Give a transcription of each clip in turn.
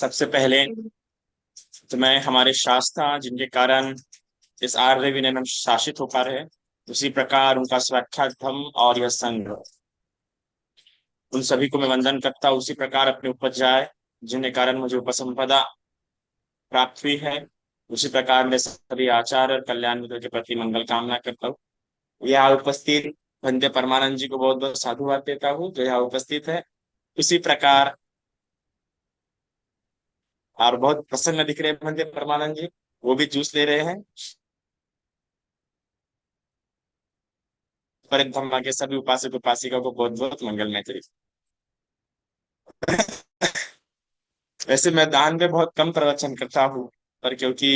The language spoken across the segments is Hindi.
सबसे पहले तो मैं हमारे शास्त्र जिनके कारण इस आर्य विनय में हम शासित हो पा रहे हैं, उसी प्रकार उनका स्वाख्यात धम्म और यह संघ, उन सभी को मैं वंदन करता हूँ। उसी प्रकार अपने उपजाए जिनके कारण मुझे उपसंपदा प्राप्त हुई है, उसी प्रकार मैं सभी आचार्य और कल्याण मित्रों के प्रति मंगल कामना करता हूँ। यहाँ उपस्थित बंदे परमानंद जी को बहुत बहुत साधुवाद देता हूँ जो यहाँ उपस्थित है। उसी प्रकार और बहुत प्रसन्न दिख रहे हैं बंदे परमानंद जी, वो भी जूस ले रहे हैं। पर धम्मा के सभी उपासक उपासिका को बहुत बहुत मंगल मैत्री। वैसे मैं दान में बहुत कम प्रवचन करता हूँ, पर क्योंकि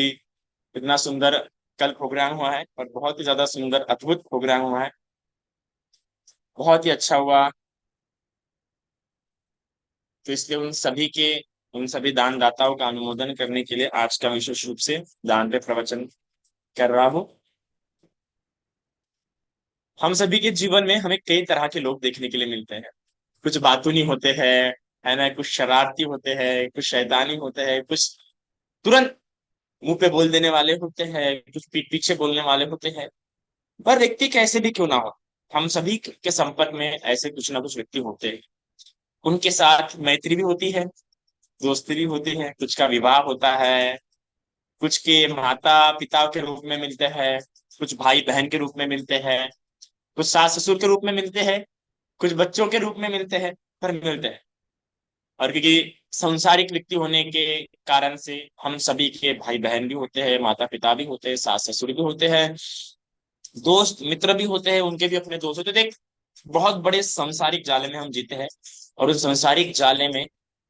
इतना सुंदर कल प्रोग्राम हुआ है और बहुत ही ज्यादा सुंदर अद्भुत प्रोग्राम हुआ है, बहुत ही अच्छा हुआ, तो इसलिए उन सभी दानदाताओं का अनुमोदन करने के लिए आज का विशेष रूप से दान पे प्रवचन कर रहा हूँ। हम सभी के जीवन में हमें कई तरह के लोग देखने के लिए मिलते हैं। कुछ बातूनी होते हैं, है ना, कुछ शरारती होते हैं, कुछ शैतानी होते हैं, कुछ तुरंत मुंह पे बोल देने वाले होते हैं, कुछ पीठ पीछे बोलने वाले होते हैं। पर व्यक्ति कैसे भी क्यों ना हो, हम सभी के संपर्क में ऐसे कुछ ना कुछ व्यक्ति होते हैं। उनके साथ मैत्री भी होती है, दोस्ती भी होती है, कुछ का विवाह होता है, कुछ के माता पिता के रूप में मिलते हैं, कुछ भाई बहन के रूप में मिलते हैं, कुछ सास ससुर के रूप में मिलते हैं, कुछ बच्चों के रूप में मिलते हैं, पर मिलते हैं। और क्योंकि संसारिक व्यक्ति होने के कारण से हम सभी के भाई बहन भी होते हैं, माता पिता भी होते हैं, सास ससुर भी होते हैं, दोस्त मित्र भी होते हैं, उनके भी अपने दोस्त होते हैं। तो एक बहुत बड़े सांसारिक जाले में हम जीते हैं, और उस सांसारिक जाले में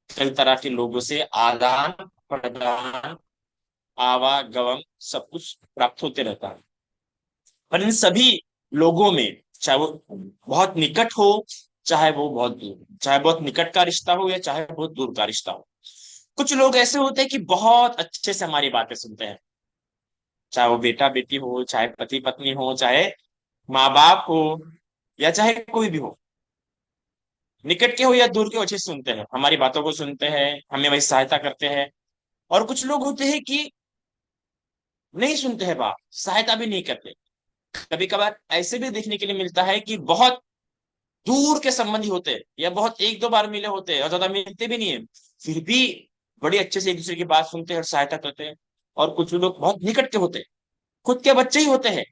कई तरह के लोगों से आदान प्रदान आवागमन सब कुछ प्राप्त होते रहता है। पर इन सभी लोगों में, चाहे वो बहुत निकट हो, चाहे वो बहुत दूर, चाहे बहुत निकट का रिश्ता हो या चाहे बहुत दूर का रिश्ता हो, कुछ लोग ऐसे होते हैं कि बहुत अच्छे से हमारी बातें सुनते हैं। चाहे वो बेटा बेटी हो, चाहे पति पत्नी हो, चाहे माँ बाप हो, या चाहे कोई भी हो, निकट के हो या दूर के हो, अच्छे से सुनते हैं, हमारी बातों को सुनते हैं, हमें वही सहायता करते हैं। और कुछ लोग होते हैं कि नहीं सुनते हैं बात, सहायता भी नहीं करते। कभी कभार ऐसे भी देखने के लिए मिलता है कि बहुत दूर के संबंधी होते हैं या बहुत एक दो बार मिले होते हैं और ज्यादा मिलते भी नहीं है, फिर भी बड़ी अच्छे से एक दूसरे की बात सुनते हैं और सहायता करते हैं। और कुछ लोग बहुत निकट के होते हैं, खुद के बच्चे ही होते हैं,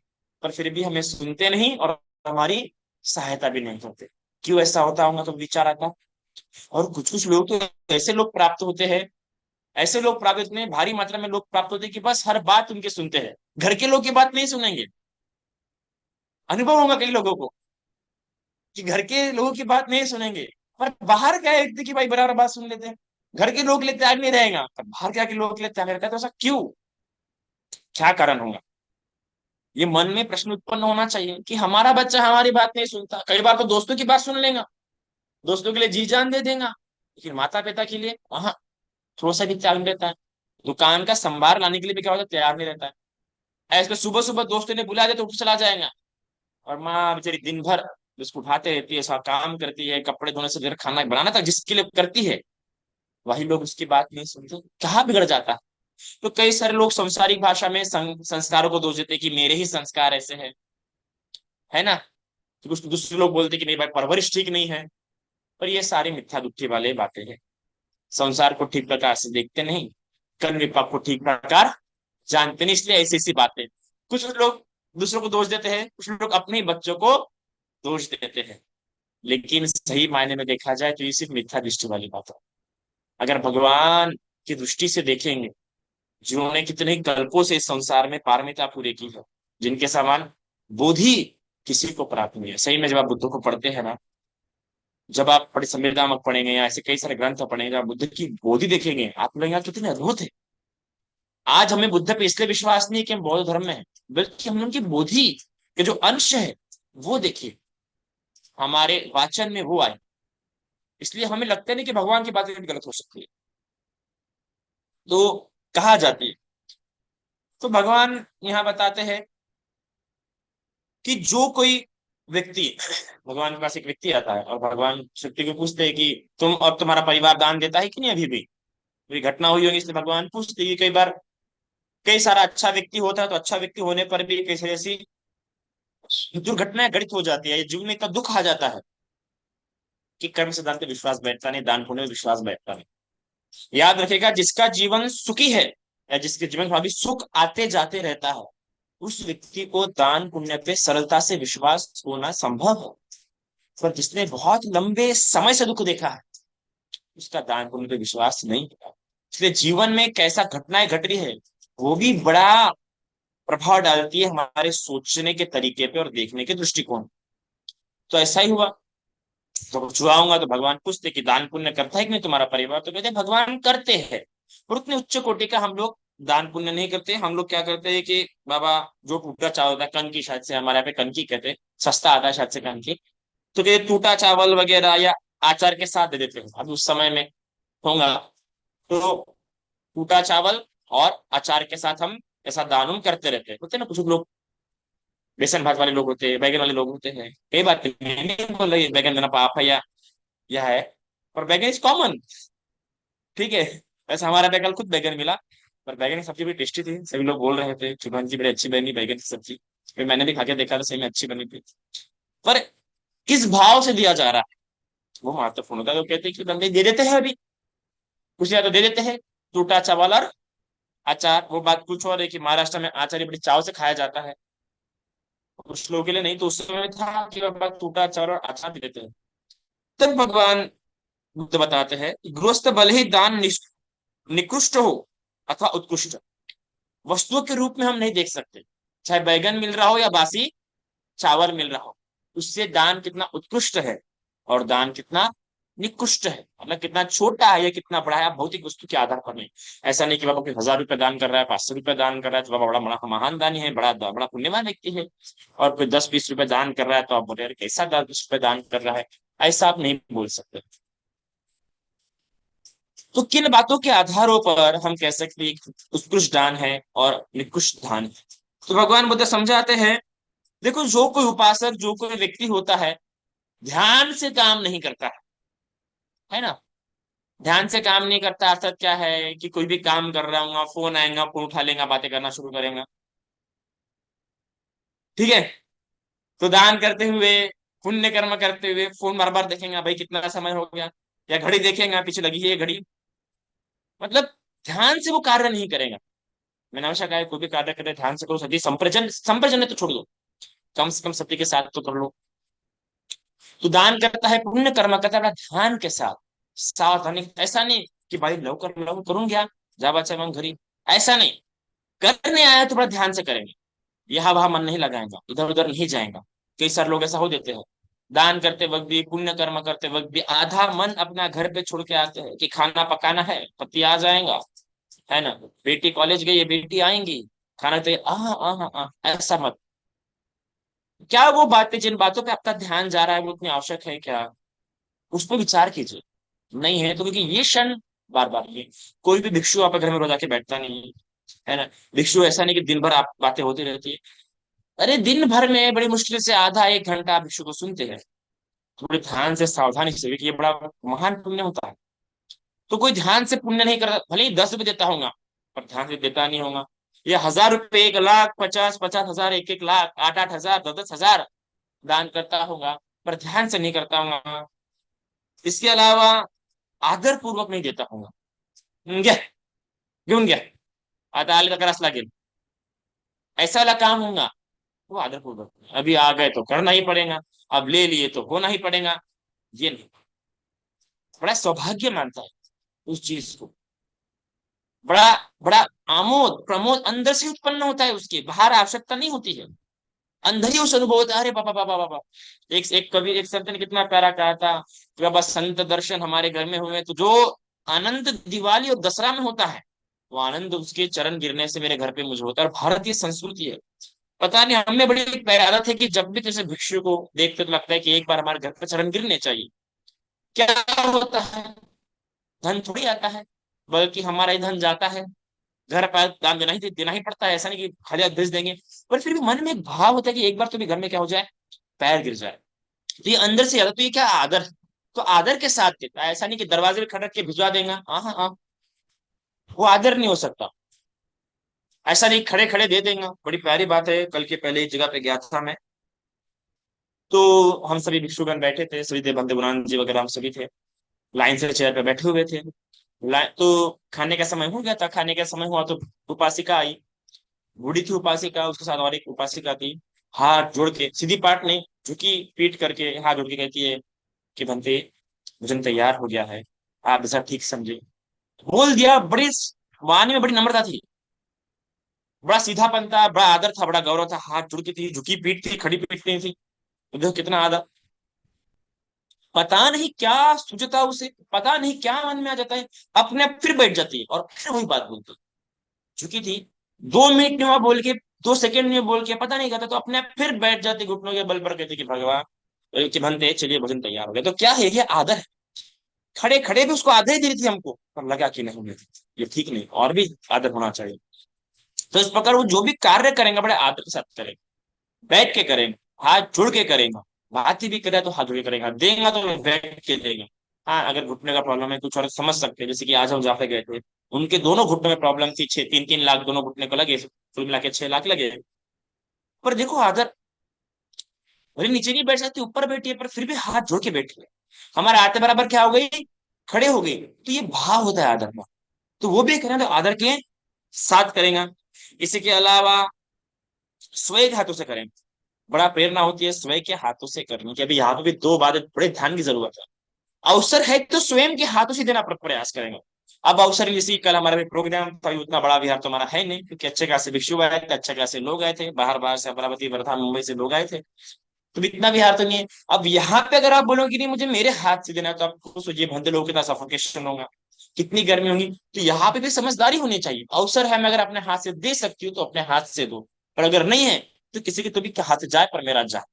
पर फिर भी हमें सुनते नहीं और हमारी सहायता भी नहीं करते। क्यों ऐसा होता होगा, तो विचार आता। और कुछ कुछ लोग तो ऐसे लोग प्राप्त होते हैं, ऐसे लोग प्राप्त इतने भारी मात्रा में लोग प्राप्त होते हैं कि बस हर बात उनके सुनते हैं, घर के लोग की बात नहीं सुनेंगे। अनुभव होगा कई लोगों को कि घर के लोगों की बात नहीं सुनेंगे, पर बाहर क्या है कि भाई बराबर बात सुन लेते हैं। घर के लोग के लिए तैयार नहीं रहेगा, पर बाहर क्या के लोग के लिए तैयार रहता है, तो ऐसा क्यों, क्या कारण होगा? ये मन में प्रश्न उत्पन्न होना चाहिए कि हमारा बच्चा हमारी बात नहीं सुनता। कई बार तो दोस्तों की बात सुन लेगा, दोस्तों के लिए जी जान दे देगा, लेकिन माता पिता के लिए वहां थोड़ा सा भी त्याग नहीं रहता है। दुकान का संभार लाने के लिए भी क्या होता है, तैयार नहीं रहता है। ऐसे सुबह सुबह दोस्तों ने बुला दिया तो उठ चला जाएगा, और माँ बेचारी दिन भर उसको उठाते रहती है, सब काम करती है, कपड़े धोने से लेकर खाना बनाना तक जिसके लिए करती है, वही लोग उसकी बात नहीं सुनते, कहाँ बिगड़ जाता है। तो कई सारे लोग संसारिक भाषा में संस्कारों को दोष देते हैं कि मेरे ही संस्कार ऐसे हैं, है ना। तो कुछ दूसरे लोग बोलते हैं कि नहीं भाई परवरिश ठीक नहीं है। पर ये सारी मिथ्या दुखी वाले बातें हैं। संसार को ठीक प्रकार से देखते नहीं, कर्म विपाक को ठीक प्रकार जानते नहीं, इसलिए ऐसी ऐसी बातें कुछ लोग दूसरों को दोष देते हैं, कुछ लोग अपने ही बच्चों को दोष देते हैं। लेकिन सही मायने में देखा जाए तो ये सिर्फ मिथ्या दृष्टि वाली बात है। अगर भगवान की दृष्टि से देखेंगे, जिन्होंने कितने कल्पों से इस संसार में पारमिता पूरी की है, जिनके समान बोधि किसी को प्राप्त नहीं है। सही में जब आप बुद्ध को पढ़ते हैं ना, जब आप बड़े संवेदनात्मक पढ़ेंगे या ऐसे कई सारे ग्रंथ पढ़ेंगे, जब आप बुद्ध की बोधि देखेंगे, आप लोग यहाँ कितने अद्भुत है। आज हमें बुद्ध पे इसलिए विश्वास नहीं है कि हम बौद्ध धर्म में हैं, बल्कि हम उनकी बोधि के जो अंश है वो देखिए, हमारे वाचन में वो आए। इसलिए हमें लगता नहीं कि भगवान की बातें भी गलत हो सकती है, तो कहा जाती है। तो भगवान यहाँ बताते हैं कि जो कोई व्यक्ति, भगवान के पास एक व्यक्ति आता है और भगवान व्यक्ति को पूछते हैं कि तुम और तुम्हारा परिवार दान देता है कि नहीं अभी भी। कोई घटना हुई होगी इसलिए भगवान पूछते हैं कि कई बार कई सारा अच्छा व्यक्ति होता है तो अच्छा व्यक्ति होने पर भी कैसे ऐसी दुर्घटनाएं घटित हो जाती है, जीवन में इतना दुख आ जाता है कि कर्म सिद्धांत पे विश्वास बैठता नहीं, दान पुण्य में विश्वास बैठता नहीं। याद रखेगा, जिसका जीवन सुखी है या जिसके जीवन में अभी सुख आते जाते रहता है, उस व्यक्ति को दान पुण्य पे सरलता से विश्वास होना संभव है। पर जिसने बहुत लंबे समय से दुख देखा है, उसका दान पुण्य पे विश्वास नहीं होता। इसलिए जीवन में कैसा घटनाएं घट रही है, वो भी बड़ा प्रभाव डालती है हमारे सोचने के तरीके पे और देखने के दृष्टिकोण। तो ऐसा ही हुआ, तो छुआऊंगा तो भगवान पूछते कि दान पुण्य करता है कि नहीं तुम्हारा परिवार, तो कहते भगवान करते हैं, पर उतने उच्च कोटि का हम लोग दान पुण्य नहीं करते। हम लोग क्या करते हैं कि बाबा जो टूटा चावल होता है, कन की, शायद से हमारे यहाँ पे कनकी कहते हैं, सस्ता आता है शायद से कनकी, तो कहते टूटा चावल वगैरह या आचार के साथ दे देते हैं। अभी उस समय में होगा तो टूटा चावल और अचार के साथ हम ऐसा दान उन करते रहते हैं। होते हैं ना कुछ लोग बेसन भात वाले लोग होते हैं, बैगन वाले लोग होते हैं। कई बात नहीं बोल रही बैगन देना पाप है या यह है, पर बैगन इज कॉमन। ठीक है, वैसे हमारा पे कल खुद बैगन मिला, पर बैगन की सब्जी बड़ी टेस्टी थी, सभी लोग बोल रहे थे चुभन जी बड़ी अच्छी बनी बैगन की सब्जी। फिर मैंने भी खा के देखा तो सही में अच्छी बनी थी। पर किस भाव से दिया जा रहा है वो महत्वपूर्ण होता है। तो कहते हैं कि बंदे दे देते हैं, अभी कुछ या तो दे देते हैं टूटा चावल और अचार। वो बात कुछ और है कि महाराष्ट्र में अचार ये बड़ी चाव से खाया जाता है, कुछ लोगों के लिए नहीं। तो उस समय था कि बाबा टूटा चावल और अचार दे देते हैं। तब भगवान बुद्ध बताते हैं, गृहस्थ भले ही दान निकृष्ट हो अथवा उत्कृष्ट, वस्तुओं के रूप में हम नहीं देख सकते। चाहे बैगन मिल रहा हो या बासी चावल मिल रहा हो, उससे दान कितना उत्कृष्ट है और दान कितना निकृष्ट है, मतलब कितना छोटा है या कितना बड़ा है, आप भौतिक वस्तु के आधार पर नहीं। ऐसा नहीं कि बाबा कोई 1,000 रुपए दान कर रहा है, 500 रुपए दान कर रहा है तो बाबा बड़ा बड़ा महान दानी है, बड़ा बड़ा पुण्यवान व्यक्ति है। और कोई 10-20 रुपए दान कर रहा है तो आप बोले यार कैसा 10 रुपए दान कर रहा है, ऐसा आप नहीं बोल सकते। तो किन बातों के आधारों पर हम कह सकते हैं कि उत्कृष्ट दान है और निकृष्ट दान है? तो भगवान बुद्ध समझाते हैं, देखो जो कोई उपासक, जो कोई व्यक्ति होता है, ध्यान से काम नहीं करता है ना। ध्यान से काम नहीं करता अर्थात क्या है कि कोई भी काम कर रहा हूँ, फोन आएगा, फोन उठा लेगा, बातें करना शुरू करेगा। ठीक है, तो दान करते हुए, पुण्य कर्म करते हुए फोन बार बार देखेंगे, भाई कितना समय हो गया, या घड़ी देखेंगे पीछे लगी है ये घड़ी, मतलब ध्यान से वो कार्य नहीं करेगा। मैंने हमेशा कहा है, कोई भी कार्य करे ध्यान से करो। सती संप्रजन, संप्रजन है तो छोड़ दो, कम से कम सत्य के साथ तो कर लो। तो दान करता है, पुण्य कर्म करता है बड़ा ध्यान के साथ, सावधानी। ऐसा नहीं कि भाई लवकर लव करूँ क्या, जा बच्चा मैं घरी, ऐसा नहीं। करने आया तो बड़ा ध्यान से करेंगे, यहाँ वहां मन नहीं लगाएगा, इधर उधर नहीं जाएगा। कई सारे लोग ऐसा हो देते हैं, दान करते वक्त भी, पुण्य कर्म करते वक्त भी आधा मन अपना घर पे छोड़ के आते हैं कि खाना पकाना है, पति आ जाएगा, है ना, बेटी कॉलेज गई है, बेटी आएंगी, खाना तो ऐसा मत। क्या वो बातें, जिन बातों पे आपका ध्यान जा रहा है वो इतनी आवश्यक है क्या, उस पर विचार कीजिए। नहीं है तो, क्योंकि ये क्षण बार बार ये, कोई भी भिक्षु आपके घर में रोज आके बैठता नहीं है ना। भिक्षु ऐसा नहीं कि दिन भर आप बातें होती रहती है, अरे दिन भर में बड़ी मुश्किल से आधा एक घंटा आप भिक्षु को सुनते हैं। थोड़े ध्यान से, सावधानी से, क्योंकि ये बड़ा महान पुण्य होता है। तो कोई ध्यान से पुण्य नहीं करता, भले ही 10 रुपए देता होगा पर ध्यान से देता नहीं होगा। ये 1,000 रुपए, 1 लाख, 50-50 हजार, 1-1 लाख, 8-8 हजार, 10-10 हजार दान करता होगा, पर ध्यान से नहीं करता होगा। इसके अलावा आदर पूर्वक नहीं देता होगा। घ्या, घेऊन घ्या, आता आले का रस लागेल, ऐसा वाला काम होगा, वो आदर पूर्वक। अभी आ गए तो करना ही पड़ेगा, अब ले लिए तो होना ही पड़ेगा, ये नहीं। बड़ा सौभाग्य मानता है उस चीज को, बड़ा बड़ा आमोद प्रमोद अंदर से उत्पन्न होता है, उसके बाहर आवश्यकता नहीं होती है। अंदर ही उस अनुभव होता है, अरे बाबा बाबा बाबा। एक एक कवि, एक संत ने कितना प्यारा कहा था कि बाबा संत दर्शन हमारे घर में हुए तो जो आनंद दिवाली और दसरा में होता है, वो आनंद उसके चरण गिरने से मेरे घर पे मुझे होता है। और भारतीय संस्कृति है, पता नहीं हमें बड़ी एक आदत है कि जब भी किसी भिक्षु को देखते तो लगता है कि एक बार हमारे घर पे चरण गिरने चाहिए। क्या होता है, धन थोड़ी आता है, बल्कि हमारा ही धन जाता है। घर पर दान देना ही पड़ता है, ऐसा नहीं कि खाली हाथ भेज देंगे। पर फिर भी मन में एक भाव होता है कि एक बार तो भी घर में क्या हो जाए, पैर गिर जाए। तो ये अंदर से आता, तो ये क्या आदर, तो आदर के साथ देता है, ऐसा नहीं कि दरवाजे पे खटक के भिजवा देगा, हाँ हाँ हाँ, वो आदर नहीं हो सकता। ऐसा नहीं खड़े खड़े दे देंगे। बड़ी प्यारी बात है, कल के पहले एक जगह पे गया था मैं, तो हम सभी भिक्षुगण बैठे थे, सभी थे, बंदे बुरान जी वगैरह हम सभी थे, लाइन से चेयर पे बैठे हुए थे। तो खाने का समय हो गया था, खाने का समय हुआ तो उपासिका आई, बूढ़ी थी उपासिका, उसके साथ और एक उपासिका थी। हाथ जोड़ के, सीधी पाट नहीं, झुकी पीट करके हाथ जोड़ के कहती है कि बनते, भोजन तैयार हो गया है, आप ऐसा ठीक समझे। बोल दिया, बड़ी वाणी में बड़ी नम्रता थी, बड़ा सीधापन था, बड़ा आदर था, बड़ा गौरव था, हाथ जुड़ की थी, झुकी पीठ थी, खड़ी पीठ नहीं थी। तो देखो कितना आदर। पता नहीं क्या सूझता उसे, पता नहीं क्या मन में आ जाता है, अपने आप फिर बैठ जाती है और फिर वही बात बोलती है। झुकी थी, 2 मिनट में वहां बोल के, 2 सेकंड में बोल के पता नहीं कहता, तो अपने आप फिर बैठ जाती घुटनों के बल पर, कहती कि भगवान, कि बनते चलिए भोजन तैयार हो गया। तो क्या है, ये आदर है। खड़े खड़े भी उसको आदर ही दे रही थी हमको, पर लगा कि नहीं, ये ठीक नहीं, और भी आदर होना चाहिए। तो इस प्रकार वो जो भी कार्य करेंगे बड़े आदर के साथ करेंगे, बैठ के करेंगे, हाथ जुड़ के करेंगे, बात ही भी करे तो हाथ जुड़ के करेंगे, देंगे तो बैठ के देंगे। हाँ, अगर घुटने का प्रॉब्लम है कुछ और समझ सकते हैं, जैसे कि आज हम जाफे गए थे, उनके दोनों घुटनों में प्रॉब्लम थी, 3-3 लाख दोनों घुटने को लगे, कुल मिला के 6 लाख लगे। पर देखो आदर, भले नीचे नहीं बैठ सकती, ऊपर बैठी है, पर फिर भी हाथ जोड़ के बैठी है। हमारे आते बराबर क्या हो गई, खड़े हो गई। तो ये भाव होता है आदर का। तो वो भी करें तो आदर के साथ करेंगे। इसी के अलावा स्वयं के हाथों से करें, बड़ा प्रेरणा होती है स्वयं के हाथों से करने की। अभी यहाँ पे भी दो बातें बड़े ध्यान की जरूरत है। अवसर है तो स्वयं के हाथों से देना प्रयास करेंगे। अब अवसर जैसे कल हमारा भी प्रोग्राम था, उतना बड़ा बिहार तो हमारा है नहीं, क्योंकि अच्छे खासे भिक्षु आए थे, अच्छे खासे लोग आए थे, बाहर बाहर से, अमरावती, वर्धा, मुंबई से लोग आए थे। तो इतना बिहार तो नहीं है। अब यहाँ पे अगर आप बोलोगे नहीं मुझे मेरे हाथ से देना है, तो आपको सोचिए भद्दे लोगों के पास सफोकेशन होगा, कितनी गर्मी होगी। तो यहाँ पे भी समझदारी होनी चाहिए। अवसर है, मैं अगर अपने हाथ से दे सकती हूँ तो अपने हाथ से दो, पर अगर नहीं है तो किसी के तो भी हाथ से जाए पर मेरा जाए,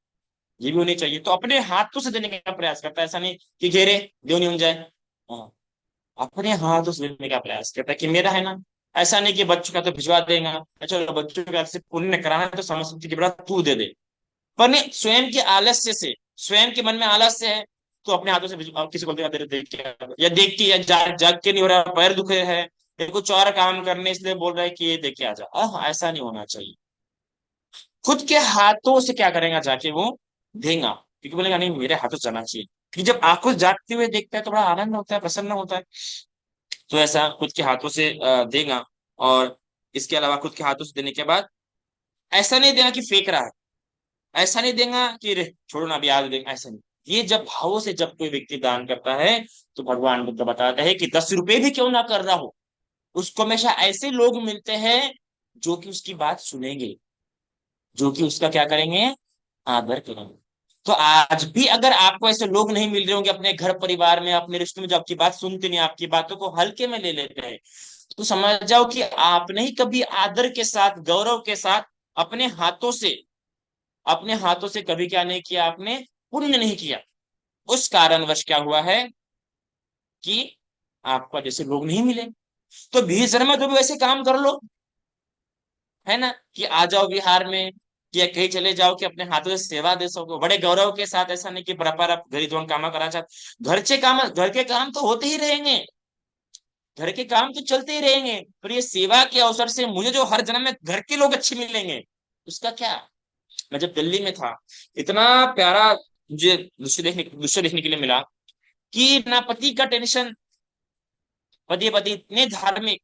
ये भी होनी चाहिए। तो अपने हाथों से देने का प्रयास करता है, ऐसा नहीं कि घेरे दो नहीं हो जाए। हाँ, अपने हाथों से देने का प्रयास करता है कि मेरा है ना। ऐसा नहीं कि बच्चों का तो भिजवा देगा, अच्छा बच्चों का से पुण्य कराना है तो समझ सकती कि बड़ा तू दे दे। पर नहीं, स्वयं के आलस्य से, स्वयं के मन में आलस्य है, तो अपने हाथों से किसी को दे देख के, या देख के, या जाग के नहीं हो रहा, पैर दुखे है, या कुछ और काम करने इसलिए बोल रहा है कि ये देख के आ जा, ऐसा नहीं होना चाहिए। खुद के हाथों से क्या करेगा, जाके वो देगा, क्योंकि बोलेगा नहीं मेरे हाथों से जाना चाहिए। कि जब आंखों से जागते हुए देखता है तो बड़ा आनंद होता है, प्रसन्न होता है। तो ऐसा खुद के हाथों से देगा। और इसके अलावा खुद के हाथों से देने के बाद ऐसा नहीं देगा कि फेंक रहा है, ऐसा नहीं देगा कि रे छोड़ो ना अभी आज देंगे, ऐसा नहीं। ये जब भावों से जब कोई व्यक्ति दान करता है, तो भगवान बुद्ध बताते हैं कि 10 रुपए भी क्यों ना कर रहा हो, उसको हमेशा ऐसे लोग मिलते हैं जो कि उसकी बात सुनेंगे, जो कि उसका क्या करेंगे, आदर करेंगे। तो आज भी अगर आपको ऐसे लोग नहीं मिल रहे होंगे अपने घर परिवार में, अपने रिश्ते में, जो आपकी बात सुनते नहीं, आपकी बातों को हल्के में ले लेते हैं, तो समझ जाओ कि आपने ही कभी आदर के साथ, गौरव के साथ, अपने हाथों से, अपने हाथों से कभी क्या नहीं किया, आपने पुण्य नहीं किया। उस कारणवश क्या हुआ है कि आपको जैसे लोग नहीं मिले। तो भीड़ में तो भी वैसे काम कर लो, है ना, कि आ जाओ बिहार में, या कहीं चले जाओ कि अपने हाथों से सेवा दे सको बड़े गौरव के साथ। ऐसा नहीं कि बराबर आप घरी जोन काम करा चाहते, घर के काम तो होते ही रहेंगे, घर के काम तो चलते ही रहेंगे, पर ये सेवा के अवसर से मुझे जो हर जन्म में घर के लोग अच्छे मिलेंगे, उसका क्या। मैं जब दिल्ली में था, इतना प्यारा मुझे दृश्य देखने के लिए मिला, कि ना पति का टेंशन, पति पति इतने धार्मिक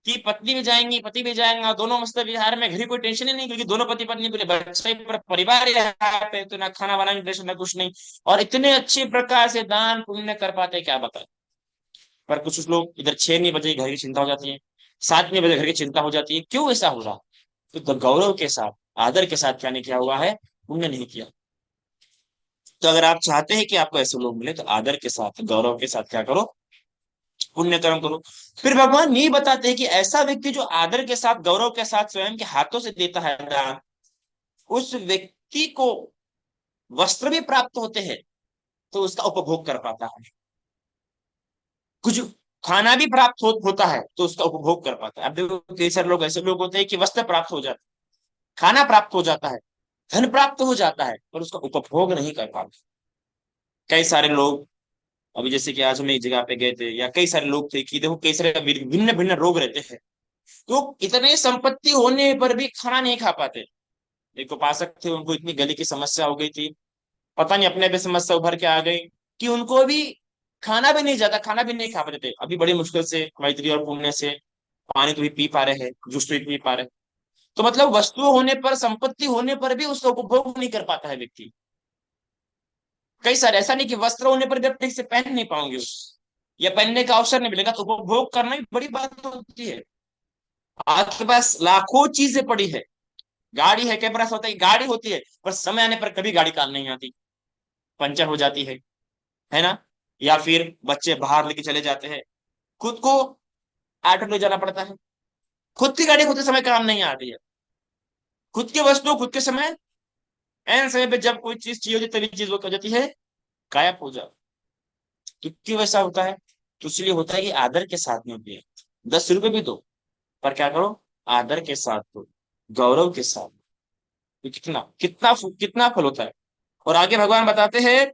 कि पत्नी भी जाएंगी, पति भी जाएंगा, दोनों मस्त विहार में, घर की कोई टेंशन ही नहीं, क्योंकि दोनों पति पत्नी पूरे बच्चे पर परिवार यहाँ पे, तो ना खाना बनाने की टेंशन, ना कुछ नहीं। और इतने अच्छे प्रकार से दान पुण्य कर पाते, क्या बताए। पर कुछ लोग इधर 6 नहीं बजे घर की चिंता हो जाती है, 7 नहीं बजे घर की चिंता हो जाती है, क्यों ऐसा हो रहा। तो गौरव के साथ, आदर के साथ क्या नहीं किया हुआ है, पुण्य नहीं किया। तो अगर आप चाहते हैं कि आपको ऐसे लोग मिले, तो आदर के साथ, गौरव के साथ क्या करो, पुण्य कर्म करो। फिर भगवान ये बताते हैं कि ऐसा व्यक्ति जो आदर के साथ, गौरव के साथ स्वयं के हाथों से देता है दान, उस व्यक्ति को वस्त्र भी प्राप्त होते हैं, तो उसका उपभोग कर पाता है। कुछ खाना भी प्राप्त होता है, तो उसका उपभोग कर पाता है। अब देखो कई सारे लोग ऐसे लोग होते हैं कि वस्त्र प्राप्त हो जाता है, खाना प्राप्त हो जाता है, धन प्राप्त हो जाता है, पर उसका उपभोग नहीं कर पाते। कई सारे लोग अभी जैसे कि आज हम एक जगह पे गए थे, या कई सारे लोग थे, कि देखो कई सारे भिन्न भिन्न रोग रहते हैं, तो इतने संपत्ति होने पर भी खाना नहीं खा पाते। एक उपासक थे, उनको इतनी गले की समस्या हो गई थी, पता नहीं अपने पे समस्या उभर के आ गई, कि उनको अभी खाना भी नहीं जाता, खाना भी नहीं खा पाते थे। अभी बड़ी मुश्किल से मैत्री और पुण्य से पानी तो भी पी पा रहे हैं, जूस तो भी पी पा रहे हैं। तो मतलब वस्तु होने पर, संपत्ति होने पर भी उसका उपभोग नहीं कर पाता है व्यक्ति। कई सारे, ऐसा नहीं कि वस्त्र होने पर भी आप ठीक से पहन नहीं पाओगे, या पहनने का अवसर नहीं मिलेगा, तो उपभोग करना भी बड़ी बात होती है। आपके पास लाखों चीजें पड़ी है, गाड़ी है, कैमरा होता है, गाड़ी होती है, पर समय आने पर कभी गाड़ी काम नहीं आती, पंचर हो जाती है ना। या फिर बच्चे बाहर लेके चले जाते हैं, खुद को ऑटो ले जाना पड़ता है, खुद की गाड़ी खुद के समय काम नहीं आती है, खुद की वस्तु खुद के समय, एन समय पे जब कोई चीज चाहिए होती है, तभी चीज वो हो जाती है, गायब हो जाती। तो क्यों ऐसा होता है? तो इसलिए होता है कि आदर के साथ में होती है। 10 रुपए भी दो, पर क्या करो, आदर के साथ दो, गौरव के साथ। तो कितना कितना कितना फल होता है। और आगे भगवान बताते हैं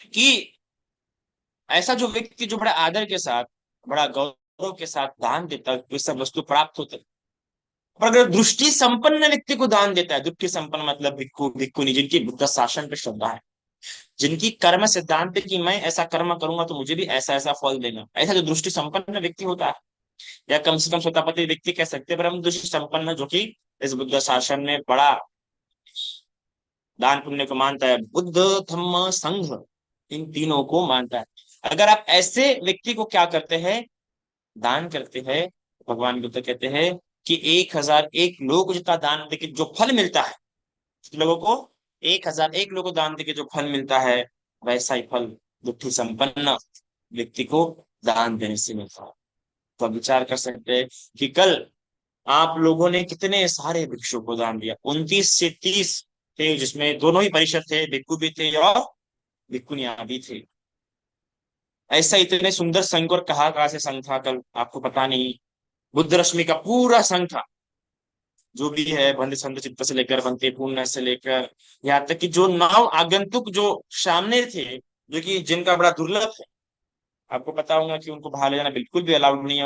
कि ऐसा जो व्यक्ति जो बड़ा आदर के साथ, बड़ा गौरव के साथ दान देता है, तो सब वस्तु प्राप्त होते हैं। पर अगर दृष्टि संपन्न व्यक्ति को दान देता है, दृष्टि संपन्न मतलब भिक्खु भिक्खुनी, जिनकी बुद्ध शासन पे श्रद्धा है, जिनकी कर्म सिद्धांत है कि मैं ऐसा कर्म करूंगा तो मुझे भी ऐसा ऐसा फल देगा, ऐसा जो दृष्टि संपन्न व्यक्ति होता है, या कम से कम स्वतापति व्यक्ति कह सकते हैं, पर हम दृष्टि संपन्न जो कि इस बुद्ध शासन में बड़ा दान पुण्य को मानता है, बुद्ध धम्म संघ, इन तीनों को मानता है। अगर आप ऐसे व्यक्ति को क्या करते हैं, दान करते हैं, भगवान बुद्ध कहते हैं कि 1001 लोग को जितना दान देके जो फल मिलता है, लोगों को 1001 लोगों को दान देके जो फल मिलता है, वैसा ही फल बुद्धि संपन्न व्यक्ति को दान देने से मिलता है। तो आप विचार कर सकते हैं कि कल आप लोगों ने कितने सारे भिक्षु को दान दिया, 29 से 30 थे, जिसमें दोनों ही परिषद थे, भिक्खु भी थे और भिक्खुनियां भी थे। ऐसा इतने सुंदर संघ, और कहाँ से संघ था कल आपको पता नहीं। बुद्ध रश्मि का पूरा संघ था, जो भी है, बंद संत चित्त से लेकर बनते पूर्ण से लेकर, यहाँ तक कि जो 9 आगंतुक जो सामने थे, जो कि जिनका बड़ा दुर्लभ है, आपको पता होगा कि उनको बाहर ले जाना बिल्कुल भी अलाउड नहीं है,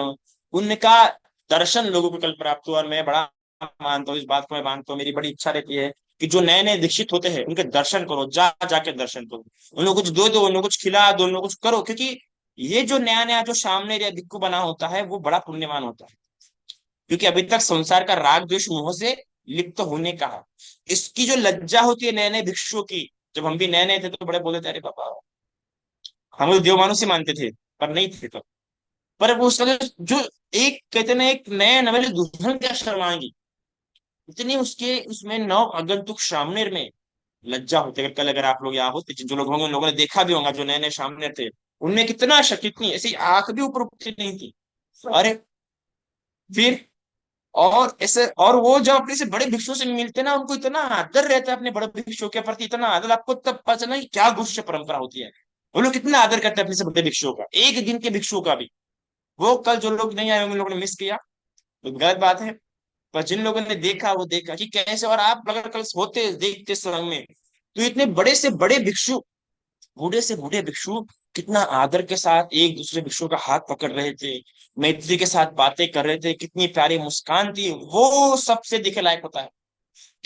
उनका दर्शन लोगों को कल प्राप्त हुआ। और मैं बड़ा मानता हूँ, इस बात को मैं मानता हूँ, मेरी बड़ी इच्छा रहती है कि जो नए नए दीक्षित होते हैं उनके दर्शन करो, जा जाके दर्शन करो, उन लोगों को कुछ दो, उन लोगों को कुछ खिला दो, उन लोगों को कुछ करो, क्योंकि ये जो नया नया जो सामने या भिक्खु बना होता है, वो बड़ा पुण्यवान होता है, क्योंकि अभी तक संसार का राग द्वेष मोह से लिप्त होने का है। इसकी जो लज्जा होती है नए नए भिक्षुओं की, जब हम भी नए नए थे तो बड़े बोलते थे, अरे बाबा हम लोग देव मानुष ही मानते थे, पर नहीं थे तो। पर वो उसका जो एक कहते ना, एक नए नवेले दुल्हन क्या शर्माएंगी, इतनी उसके उसमें 9 आगंतुक सामने में लज्जा होती है। कल अगर आप लोग यहाँ होते, जो लोग होंगे उन लोगों ने देखा भी होगा, जो नए नए सामने थे, उनमें कितना शक, कितनी ऐसी आंख भी ऊपर उठती नहीं थी। अरे फिर, और ऐसे, और वो जब अपने से बड़े भिक्षुओं से मिलते ना, उनको इतना आदर रहता है अपने बड़े भिक्षुओं के प्रति, इतना आदर, आपको तब पता चला कि क्या गुरुष्य परंपरा होती है। वो लोग कितना आदर करते हैं अपने से बड़े भिक्षुओं का, एक दिन के भिक्षुओं का भी। वो कल जो लोग नहीं आए, उन लोगों ने मिस किया, तो गलत बात है। पर जिन लोगों ने देखा, वो देखा कि कैसे। और आप अगर कल होते देखते संग में, तो इतने बड़े से बड़े भिक्षु, बूढ़े से बूढ़े भिक्षु, कितना आदर के साथ एक दूसरे भिक्षु का हाथ पकड़ रहे थे, मैत्री के साथ बातें कर रहे थे, कितनी प्यारी मुस्कान थी, वो सबसे दिखे लायक होता है।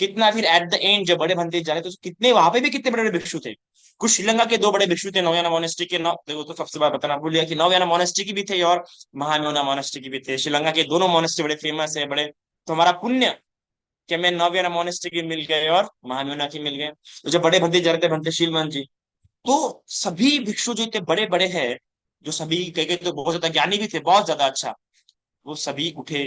कितना फिर एट द एंड जब बड़े बनते जा रहे, तो कितने वहां पे भी कितने बड़े बड़े भिक्षु थे। कुछ श्रीलंका के 2 बड़े भिक्षु थे, नौयाना मोनेस्ट्री के, नौ वो तो सबसे बात बताना भूल गया कि नौयाना मोनेस्ट्री की भी थे और महामोना मोनेस्ट्री की भी थे। श्रीलंका के दोनों मोनेस्ट्री बड़े फेमस है, बड़े। तो हमारा पुण्य कि हमें नौयाना मोनेस्ट्री की मिल गए और महामोना की मिल गए। तो जब बड़े बनते जा रहे थे, बनते शीलमन जी, तो सभी भिक्षु जो इतने बड़े बड़े हैं, जो सभी कह तो बहुत ज्यादा ज्ञानी भी थे, बहुत ज्यादा अच्छा, वो सभी उठे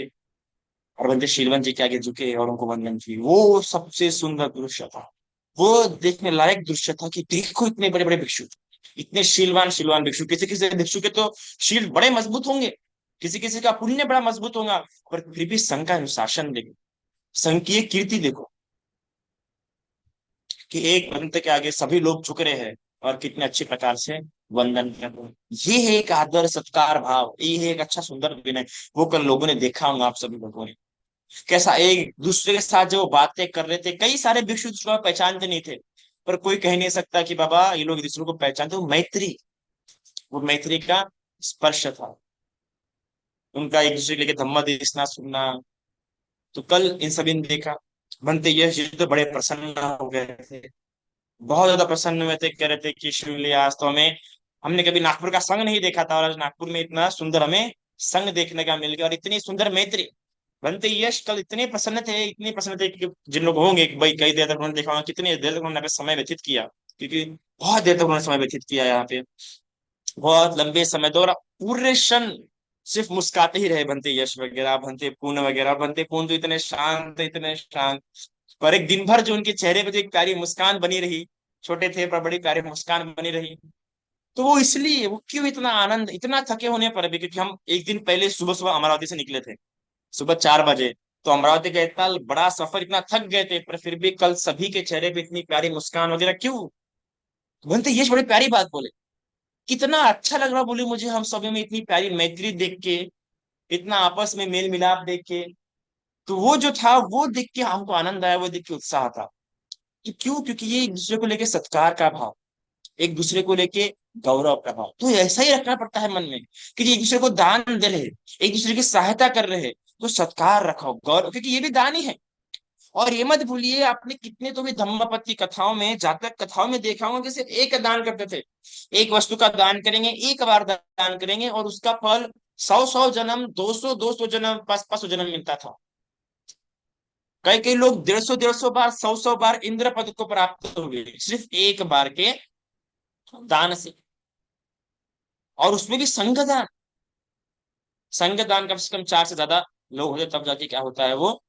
और बंदे शीलवंत जी के आगे झुके और उनको वंदन की। वो सबसे सुंदर दृश्य था, वो देखने लायक दृश्य था, कि देखो इतने बड़े बड़े भिक्षु, इतने शीलवान शीलवान भिक्षु। किसी किसी भिक्षु के तो शील बड़े मजबूत होंगे, किसी किसी का पुण्य बड़ा मजबूत होगा, पर फिर भी संघ का अनुशासन देखो, संघ की एक कीर्ति देखो, कि एक पंथ के आगे सभी लोग झुक रहे हैं और कितने अच्छे प्रकार से वंदन कर रहे हैं। ये है एक आदर सत्कार भाव, ये है एक अच्छा सुंदर विनय। वो कल लोगों ने देखा होगा, आप सभी लोगों ने कैसा एक दूसरे के साथ जो बातें कर रहे थे। कई सारे भिक्षु दूसरों को पहचानते नहीं थे, पर कोई कह नहीं सकता कि बाबा ये लोग दूसरों को पहचानते हो। मैत्री, वो मैत्री का स्पर्श था, उनका एक दूसरे के लेके धम्मा देना सुनना। तो कल इन सभी ने देखा, बनते यश जी तो बड़े प्रसन्न हो गए थे, बहुत ज्यादा प्रसन्न हुए थे, कह रहे थे कि शिवली आज तो हमें, हमने कभी नागपुर का संग नहीं देखा था और आज नागपुर में इतना सुंदर हमें संग देखने का मिल गया और इतनी सुंदर मैत्री। बनते यश कल इतने प्रसन्न थे, इतने प्रसन्न थे कि जिन लोग होंगे कि भाई कई देर तक उन्होंने देखा होगा, कितनी देर तक उन्होंने यहाँ पे समय व्यतीत किया, क्योंकि बहुत देर तक उन्होंने समय व्यतीत किया यहाँ पे, बहुत लंबे समय दौरा, पूरे क्षण सिर्फ मुस्कुराते ही रहे बनते यश वगैरह, बनते पूर्ण वगैरह। बनते पूर्ण तो इतने शांत, इतने शांत, पर एक दिन भर जो उनके चेहरे पे जो एक प्यारी मुस्कान बनी रही, छोटे थे पर बड़ी प्यारी मुस्कान बनी रही। तो वो इसलिए, वो क्यों इतना आनंद, इतना थके होने पर भी, क्योंकि हम एक दिन पहले सुबह सुबह अमरावती से निकले थे, सुबह 4 बजे। तो अमरावती का इतना बड़ा सफर, इतना थक गए थे, पर फिर भी कल सभी के चेहरे पे इतनी प्यारी मुस्कान वगैरह क्यों? बनते ये बड़ी प्यारी बात बोले, कितना अच्छा लग रहा बोले मुझे, हम सभी में इतनी प्यारी मैत्री देख के, इतना आपस में मेल मिलाप देख के। तो वो जो था वो देख के हमको आनंद आया, वो देख के उत्साह था कि क्यों, क्योंकि ये एक दूसरे को लेके सत्कार का भाव, एक दूसरे को लेके गौरव का भाव, तो ऐसा ही रखना पड़ता है मन में कि एक दूसरे को दान दे रहे, एक दूसरे की सहायता कर रहे, तो सत्कार रखो, गौरव, क्योंकि ये भी दान ही है। और ये मत भूलिए, आपने कितने तो भी धम्मपति कथाओं में, जातक कथाओं में देखा होगा कि सिर्फ एक दान करते थे, एक वस्तु का दान करेंगे, एक बार दान करेंगे और उसका फल 100 100 जन्म, 200 200 जन्म, 500 500 जन्म मिलता था। कई कई लोग 150 150 बार, 100 100 बार इंद्र पद को प्राप्त हुए सिर्फ एक बार के दान से। और उसमें भी संगदान, संगदान कम से कम 4 से ज्यादा लोग होते तब जाके क्या होता है वो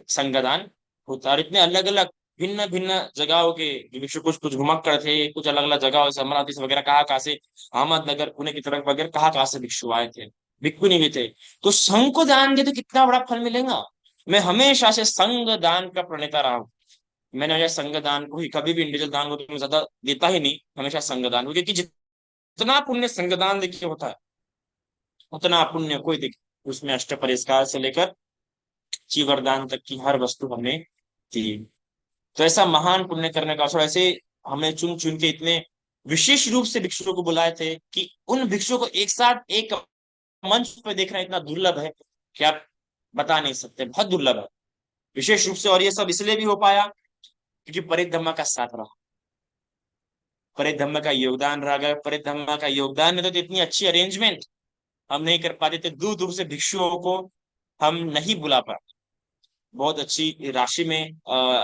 संगदान होता है। और इतने अलग अलग भिन्न भिन्न जगहों के भिक्षु, कुछ कुछ घुमक्कड़ थे, कुछ अलग अलग जगहों से, अमरावती से वगैरह, कहाँ से, अहमदनगर पुणे की तरफ वगैरह, कहाँ से भिक्षु आए थे, भिक्षुनी भी थे। तो संघ को दान दे तो कितना बड़ा फल मिलेगा। मैं हमेशा से संग दान का प्रणेता रहा हूँ। मैंने हमेशा संग दान को ही, कभी भी इंडिविजुअल दान को तो मैं ज्यादा देता ही नहीं, हमेशा संग दान को, क्योंकि जितना पुण्य संग दान देखिए होता है, उतना पुण्य कोई देखिए उसमें अष्ट परिष्कार से लेकर चीवरदान तक की हर वस्तु हमने दी। तो ऐसा महान पुण्य करने का अवसर, ऐसे हमने चुन चुन के इतने विशेष रूप से भिक्षुओं को बुलाए थे कि उन भिक्षुओं को एक साथ एक मंच पर देखना इतना दुर्लभ है कि आप बता नहीं सकते, बहुत दुर्लभ है विशेष रूप से। और ये सब इसलिए भी हो पाया क्योंकि परिधम्मा का साथ रहा, परिधम्मा का योगदान रहा। अगर परिधम्मा का योगदान नहीं तो इतनी अच्छी अरेंजमेंट हम नहीं कर पाते थे, दूर दूर से भिक्षुओं को हम नहीं बुला पाते। बहुत अच्छी राशि में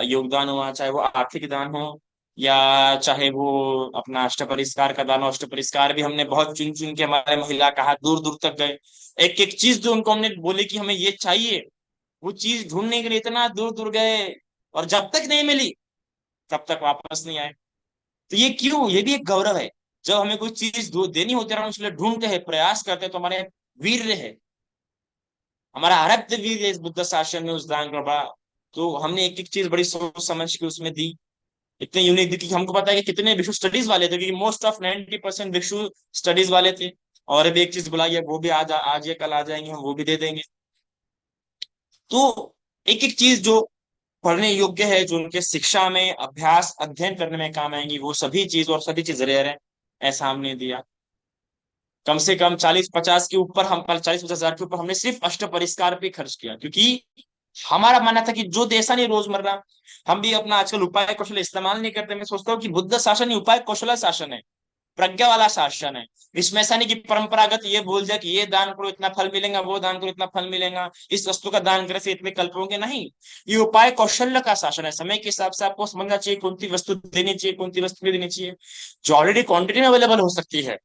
योगदान हुआ, चाहे वो आर्थिक दान हो या चाहे वो अपना अष्ट परिष्कार का दान हो। अष्ट परिष्कार भी हमने बहुत चुन चुन के, हमारे महिला कहा दूर दूर तक गए, एक एक चीज जो उनको हमने बोले कि हमें ये चाहिए, वो चीज ढूंढने के लिए इतना दूर दूर गए, और जब तक नहीं मिली तब तक वापस नहीं आए। तो ये क्यों, ये भी एक गौरव है। जब हमें कोई चीज देनी होती है, हम उसके लिए ढूंढते हैं, प्रयास करते हैं, तो हमारे वीर है, हमारा आराध्य वीर है इस बुद्ध शासन में, उस दान का बड़ा। तो हमने एक एक चीज बड़ी सोच समझ के उसमें दी, इतने यूनिक दी कि हमको पता है कि कितने भिक्षु स्टडीज वाले थे, क्योंकि मोस्ट ऑफ 90% भिक्षु स्टडीज वाले थे। और अभी एक चीज बुलाई है, वो भी आज या कल आ जाएंगे, हम वो भी दे देंगे। तो एक एक चीज जो पढ़ने योग्य है, जो उनके शिक्षा में, अभ्यास अध्ययन करने में काम आएंगी, वो सभी चीज, और सभी चीज रेयर है, ऐसा हमने दिया। कम से कम 40 50 के ऊपर, हम 40 50 हजार के ऊपर हमने सिर्फ अष्ट परिष्कार पे खर्च किया, क्योंकि हमारा मानना था कि जो देशा नहीं रोजमर्रा, हम भी अपना आजकल उपाय कौशल इस्तेमाल नहीं करते। मैं सोचता हूँ कि बुद्ध शासन ही उपाय कौशल शासन है, प्रज्ञा वाला शासन है। इसमें ऐसा नहीं कि परंपरागत ये बोल दिया कि ये दान करो इतना फल मिलेगा, वो दान करो इतना फल मिलेगा, इस वस्तु का दान करने से इतने कल्प होंगे, नहीं। ये उपाय कौशल्य का शासन है, समय के हिसाब से आपको समझना चाहिए कौन सी वस्तु देनी चाहिए, कौन सी वस्तु नहीं देनी चाहिए, जो ऑलरेडी क्वांटिटी में अवेलेबल हो सकती है।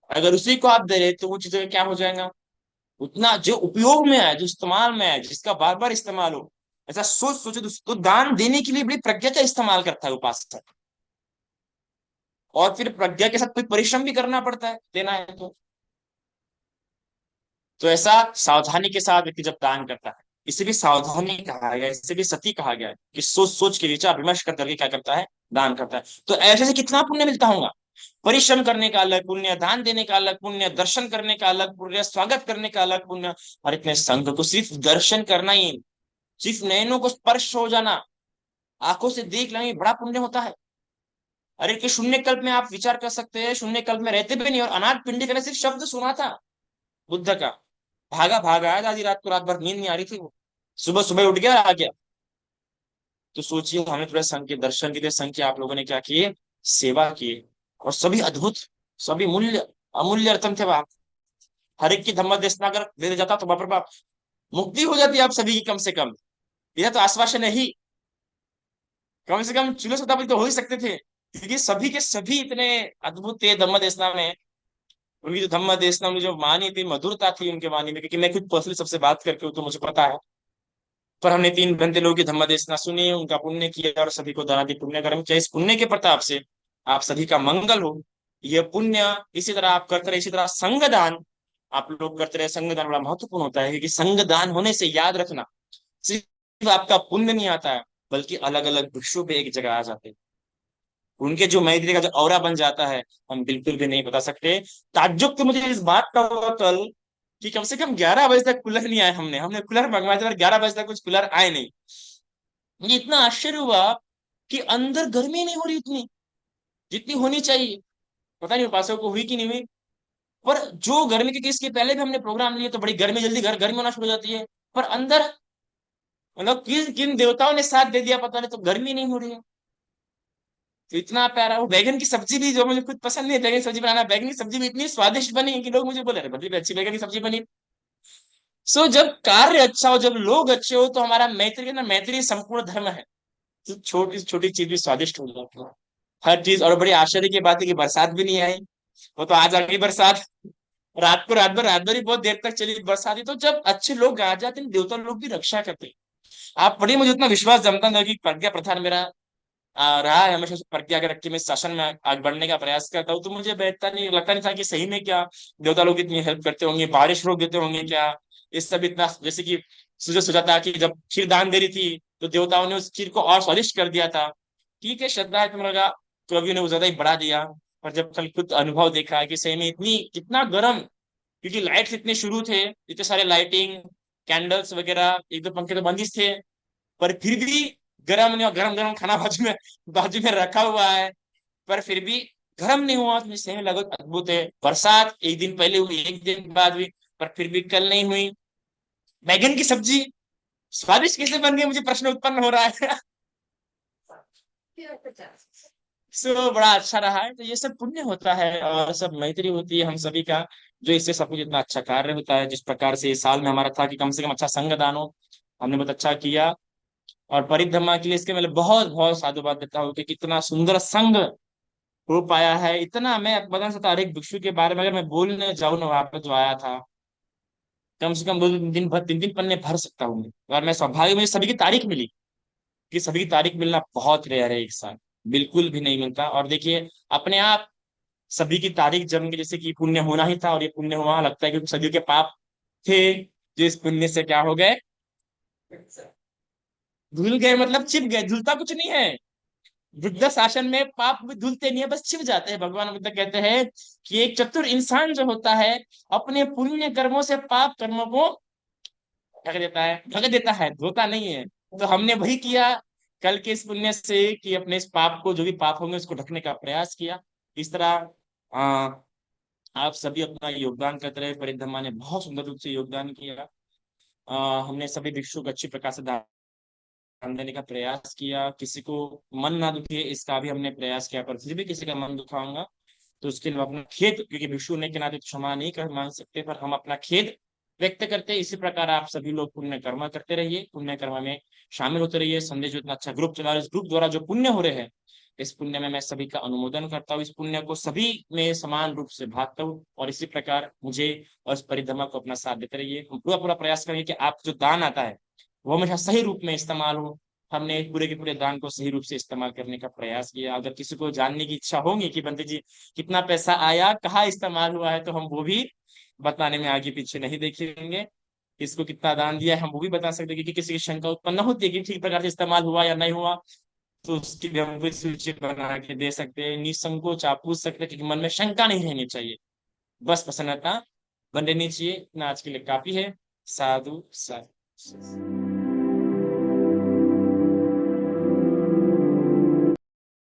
अगर उसी को आप दे रहे तो वो चीजें क्या हो जाएगा, उतना जो उपयोग में आए, जो इस्तेमाल में आए, जिसका बार बार इस्तेमाल हो, ऐसा सोच सोचे तो दान देने के लिए बड़ी प्रज्ञा का इस्तेमाल करता है उपासक। और फिर प्रज्ञा के साथ कोई परिश्रम भी करना पड़ता है देना है तो ऐसा सावधानी के साथ व्यक्ति जब दान करता है, इसे भी सावधानी कहा गया है, इसे भी सती कहा गया है कि सोच सोच के विचार विमर्श कर करके क्या करता है, दान करता है। तो ऐसे से कितना पुण्य मिलता होगा, परिश्रम करने का अलग पुण्य, दान देने का अलग पुण्य, दर्शन करने का अलग पुण्य, स्वागत करने का अलग पुण्य। और इतने संघ को सिर्फ दर्शन करना ही, सिर्फ नयनों को स्पर्श हो जाना, आंखों से देख लेना, ये बड़ा पुण्य होता है। अरे कि शून्य कल्प में आप विचार कर सकते हैं, शून्य कल्प में रहते भी नहीं, और अनाथ पिंडी का सिर्फ शब्द सुना था बुद्ध का, भागा भागा आया, आधी रात को रात भर नींद नहीं आ रही थी वो, सुबह सुबह उठ गया आ गया। तो सोचिए, हमने थोड़ा संघ के दर्शन किए, संघ के आप लोगों ने क्या किए, सेवा किए, और सभी अद्भुत, सभी मूल्य अमूल्य रत्न थे वहां। हर एक की धम्म देशना अगर दे जाता तो बाप रे बाप, मुक्ति हो जाती है आप सभी की कम से कम। यह तो आश्वासन है ही, कम से कम चूल्हे शताब्दी तो हो ही सकते थे, क्योंकि सभी के सभी इतने अद्भुत थे धम्म देशना में। उनकी जो धम्म देशना में जो वाणी थी, मधुरता थी उनके वाणी में, क्योंकि मैं खुद पर्सनली सबसे बात करके हूं, तो मुझे पता है। पर हमने 3 घंटे लोगों की धम्म देशना सुनी, उनका पुण्य किया, और सभी को दाना दी पुण्य कर्म किया। इस पुण्य के प्रताप से आप सभी का मंगल हो। यह पुण्य इसी तरह आप करते रहे, इसी तरह संगदान आप लोग करते रहे। संगदान बड़ा महत्वपूर्ण होता है, क्योंकि संगदान होने से याद रखना, सिर्फ आपका पुण्य नहीं आता है, बल्कि अलग अलग भिक्षु भी एक जगह आ जाते हैं। उनके जो मैत्री का जो ऑरा बन जाता है, हम बिल्कुल भी नहीं बता सकते। ताज्जुब तो मुझे इस बात का हुआ कल, कि कम से कम 11 बजे तक कूलर नहीं आए। हमने हमने कूलर मंगवाए थे, पर 11 बजे तक कुछ कूलर आए नहीं। मुझे इतना आश्चर्य हुआ कि अंदर गर्मी नहीं हो रही उतनी जितनी होनी चाहिए। पता नहीं उपासकों को हुई कि नहीं हुई, पर जो गर्मी के इसके पहले भी हमने प्रोग्राम लिए तो बड़ी गर्मी, जल्दी गर्मी होना शुरू हो जाती है। पर अंदर मतलब किन किन देवताओं ने साथ दे दिया पता नहीं, तो गर्मी नहीं हो रही है। तो इतना प्यारा वो बैगन की सब्जी भी, जो मुझे खुद पसंद नहीं है बैगन की सब्जी बनाना, बैगन की सब्जी भी इतनी स्वादिष्ट बनी कि लोग मुझे बोले, अरे बदली भी अच्छी बैगन की सब्जी बनी। सो जब कार्य अच्छा हो, जब लोग अच्छे हो, तो हमारा मैत्री ना, मैत्री संपूर्ण धर्म है। तो छोटी छोटी चीज भी स्वादिष्ट हो जाती है, हर चीज। और बड़ी आश्चर्य की बात है कि बरसात भी नहीं आई। वो तो आज आ गई बरसात, रात भर ही बहुत देर तक चली बरसात ही। तो जब अच्छे लोग आ जाते हैं, देवता लोग भी रक्षा करते हैं। आप पढ़िए, मुझे उतना विश्वास जमता नहीं कि प्रज्ञा प्रधान मेरा रहा है हमेशा से, प्रज्ञा के रख के मैं शासन में आगे बढ़ने का प्रयास करता हूँ। तो मुझे बेहतर नहीं लगता, नहीं था कि सही में क्या देवता लोग इतनी हेल्प करते होंगे, बारिश रोक देते होंगे क्या, ये सब इतना। जैसे कि सूर्य सोचा था कि जब खीर दान दे रही थी, तो देवताओं ने उस खीर को और स्वादिष्ट कर दिया था। ठीक है, श्रद्धा है तुम्हारा, तो अभी ने वो ज्यादा ही बढ़ा दिया। पर जब कल खुद अनुभव देखा कि सही में इतनी कितना गर्म, क्योंकि लाइट्स इतने शुरू थे, इतने सारे लाइटिंग, कैंडल्स वगैरह, एक दो पंखे तो बंद ही थे, पर फिर भी गर्म नहीं हुआ। गरम गरम खाना बाजू में रखा हुआ है, पर फिर भी गर्म नहीं हुआ। तो मुझे सही में लगा अद्भुत है। बरसात एक दिन पहले हुई, एक दिन बाद हुई, पर फिर भी कल नहीं हुई। बैगन की सब्जी स्वादिष्ट कैसे बन गई, मुझे प्रश्न उत्पन्न हो रहा है। सो बड़ा अच्छा रहा है। तो ये सब पुण्य होता है, और सब मैत्री होती है हम सभी का, जो इससे सब कुछ इतना अच्छा कार्य होता है। जिस प्रकार से इस साल में हमारा था कि कम से कम अच्छा संग दान हो, हमने बहुत अच्छा किया। और परिक्रमा के लिए इसके मैं बहुत बहुत साधुवाद देता हूँ कि कितना सुंदर संग हो पाया है। इतना मैं बता सकता, हर एक भिक्षु के बारे में अगर मैं बोलने जाऊँ ना, वहां पे जो आया था, कम से कम 2 दिन भर 3 दिन पन्ने भर सकता हूँ। और मैं सौभाग्य, मुझे सभी की तारीख मिली, कि सभी की तारीख मिलना बहुत रेयर है एक साथ, बिल्कुल भी नहीं मिलता। और देखिए, अपने आप सभी की तारीख जम के, जैसे कि पुण्य होना ही था, और ये पुण्य हुआ। लगता है कि सभी के पाप थे, जो इस पुण्य से क्या हो गए, धुल गए, मतलब छिप गए। धुलता कुछ नहीं है, बुद्ध शासन में पाप भी धुलते नहीं है, बस छिप जाते हैं। भगवान बुद्ध कहते हैं कि एक चतुर इंसान जो होता है, अपने पुण्य कर्मों से पाप कर्मों को ढक देता है, धोता नहीं है। तो हमने वही किया कल के इस पुण्य से, कि अपने इस पाप को, जो भी पाप होंगे, उसको ढकने का प्रयास किया। इस तरह आ, आप सभी अपना योगदान करते रहे। परिधम्मा ने बहुत सुंदर रूप से योगदान किया। हमने सभी भिक्षु को अच्छी प्रकार से ध्यान देने का प्रयास किया, किसी को मन ना दुखे इसका भी हमने प्रयास किया। पर फिर भी किसी का मन दुखाऊंगा तो उसके लिए हम अपना खेद, क्योंकि भिक्षु होने के नाते तो क्षमा नहीं कर मांग सकते, पर हम अपना खेद व्यक्त करते हैं। इसी प्रकार आप सभी लोग पुण्य कर्म करते रहिए, पुण्य कर्म में शामिल होते रहिए। संदेश जो इतना अच्छा ग्रुप चला रहे हैं, इस ग्रुप द्वारा जो पुण्य हो रहे हैं, इस पुण्य में मैं सभी का अनुमोदन करता हूँ। इस पुण्य को सभी में समान रूप से भागता हूँ, और इसी प्रकार मुझे और इस परिधमा को अपना साथ देते रहिए। हम पूरा पूरा प्रयास करेंगे कि आप जो दान आता है, वो हमेशा सही रूप में इस्तेमाल हो। हमने पूरे के पूरे दान को सही रूप से इस्तेमाल करने का प्रयास किया। अगर किसी को जानने की इच्छा होगी कि बंदे जी कितना पैसा आया, कहाँ इस्तेमाल हुआ है, तो हम वो भी बताने में आगे पीछे नहीं देखेंगे। किसको कितना दान दिया है हम वो भी बता सकते हैं, क्योंकि किसी की शंका उत्पन्न होती है कि ठीक प्रकार से इस्तेमाल हुआ या नहीं हुआ, तो उसकी भी हम कोई सूची बना के दे सकते हैं। निसंकोच आप पूछ सकते हैं, क्योंकि मन में शंका नहीं रहनी चाहिए, बस प्रसन्नता बन रहनी चाहिए। इतना आज के लिए काफी है। साधु साधु।